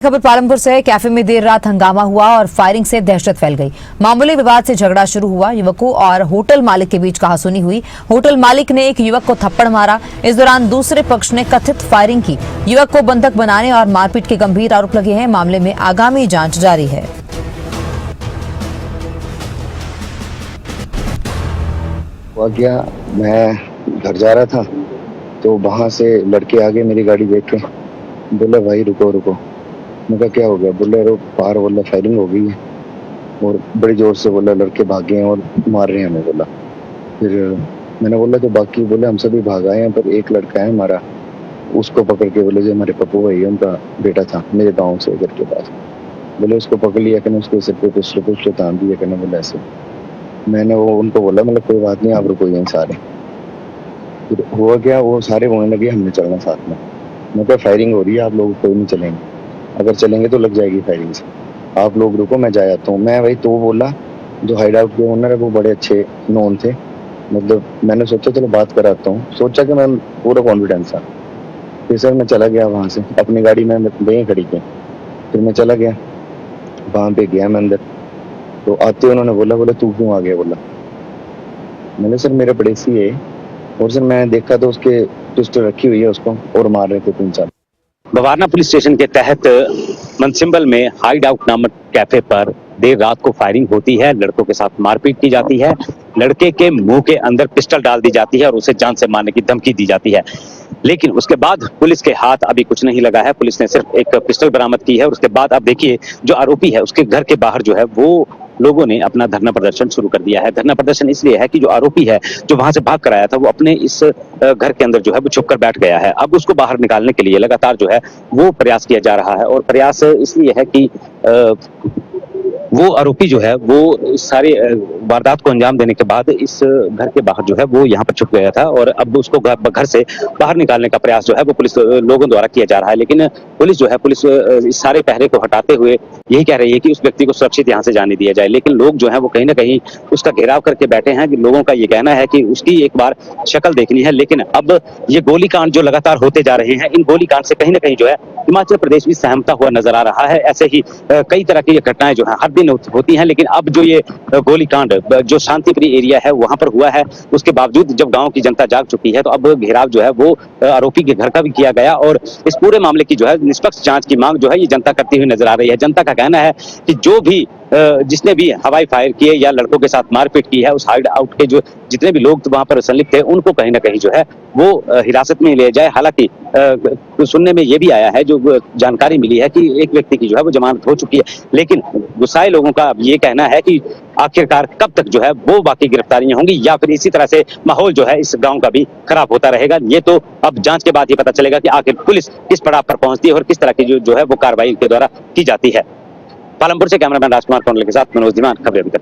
खबर पालमपुर से कैफे में देर रात हंगामा हुआ और फायरिंग से दहशत फैल गई। मामूली विवाद से झगड़ा शुरू हुआ। युवकों और होटल मालिक के बीच कहासुनी हुई। होटल मालिक ने एक युवक को थप्पड़ मारा। इस दौरान दूसरे पक्ष ने कथित फायरिंग की। युवक को बंधक बनाने और मारपीट के गंभीर आरोप लगे हैं। मामले में आगामी जांच जारी है। गया मैं घर जा रहा था तो वहां से लड़के आगे मेरी गाड़ी देख के बोले भाई रुको रुको। मैं कहा क्या हो गया? बोले रो पार, बोला फायरिंग हो गई है और बड़ी जोर से बोला लड़के भागे हैं और मार रहे हैं हमें। बोला फिर मैंने बोला तो बाकी? बोले हम सभी भाग आए हैं पर एक लड़का है हमारा, उसको पकड़ के बोले जो हमारे पप्पू भाई है उनका बेटा था मेरे गाँव से घर के पास, बोले उसको पकड़ लिया करने, उसके सिर पे कुछ तान दिया करने। बोले ऐसे मैंने वो उनको बोला मतलब कोई बात नहीं आप रुको यहीं सारे। फिर हुआ क्या, वो सारे बोलने लगे हमने चलना साथ में। मैं कहा फायरिंग हो रही है, आप लोग कोई नहीं चलेंगे, अगर चलेंगे तो लग जाएगी फायरिंग से, आप लोग रुको मैं जा आता हूँ। मैं भाई तो बोला जो हाइड आउट के ओनर है वो बड़े अच्छे नोन थे, मतलब मैंने सोचा चलो बात कराता हूँ, सोचा कि मैं पूरा कॉन्फिडेंस था। फिर सर मैं चला गया वहाँ से, अपनी गाड़ी में वहीं खड़ी की। फिर मैं चला गया वहाँ पे, गया मैं अंदर तो आते उन्होंने बोला तू क्यों आ गया? बोला मैंने सर मेरे पड़ोसी है और सर मैं देखा तो उसके पिस्टल रखी हुई है उसको और मार रहे थे 3-4। बवारना पुलिस स्टेशन के तहत मनसिम्बल में हाइड आउट नामक कैफे पर देर रात को फायरिंग होती है। लड़कों के साथ मारपीट की जाती है। लड़के के मुंह के अंदर पिस्टल डाल दी जाती है और उसे जान से मारने की धमकी दी जाती है। लेकिन उसके बाद पुलिस के हाथ अभी कुछ नहीं लगा है। पुलिस ने सिर्फ एक पिस्टल बरामद की है और उसके बाद अब देखिए जो आरोपी है उसके घर के बाहर जो है वो लोगों ने अपना धरना प्रदर्शन शुरू कर दिया है। धरना प्रदर्शन इसलिए है कि जो आरोपी है जो वहां से भाग कर आया था वो अपने इस घर के अंदर जो है वो छुप कर बैठ गया है। अब उसको बाहर निकालने के लिए लगातार जो है वो प्रयास किया जा रहा है और प्रयास इसलिए है कि वो आरोपी जो है वो सारे वारदात को अंजाम देने के बाद इस घर के बाहर जो है वो यहाँ पर छुप गया था और अब उसको घर से बाहर निकालने का प्रयास जो है वो पुलिस लोगों द्वारा किया जा रहा है। लेकिन पुलिस जो है इस सारे पहरे को हटाते हुए यही कह रही है कि उस व्यक्ति को सुरक्षित यहाँ से जाने दिया जाए। लेकिन लोग जो है वो कहीं ना कहीं उसका घेराव करके बैठे हैं। कि लोगों का ये कहना है कि उसकी एक बार शक्ल देखनी है। लेकिन अब ये गोलीकांड जो लगातार होते जा रहे हैं, इन गोलीकांड से कहीं ना कहीं जो है हिमाचल प्रदेश भी सहमता हुआ नजर आ रहा है। ऐसे ही कई तरह की घटनाएं जो है हर दिन होती हैं, लेकिन अब जो ये गोलीकांड जो शांतिप्रिय एरिया है वहां पर हुआ है, उसके बावजूद जब गांव की जनता जाग चुकी है तो अब घेराव जो है वो आरोपी के घर का भी किया गया और इस पूरे मामले की जो है निष्पक्ष जांच की मांग जो है ये जनता करती हुई नजर आ रही है। जनता का कहना है कि जो भी जिसने भी हवाई फायर किए या लड़कों के साथ मारपीट की है, उस हाइड आउट के जो जितने भी लोग वहां पर संलिप्त थे उनको कहीं ना कहीं जो है वो हिरासत में ले जाए। हालांकि सुनने में ये भी आया है, जो जानकारी मिली है कि एक व्यक्ति की जो है वो जमानत हो चुकी है। लेकिन गुस्साए लोगों का ये कहना है कि आखिरकार कब तक जो है वो बाकी गिरफ्तारियां होंगी या फिर इसी तरह से माहौल जो है इस गांव का भी खराब होता रहेगा। ये तो अब जांच के बाद ही पता चलेगा कि आखिर पुलिस किस पड़ाव पर पहुंचती है और किस तरह की जो है वो कार्रवाई के द्वारा की जाती है। पालमपुर से कैमरामैन राजकुमार के साथ मनोज धीमान, खबरें अभी तक।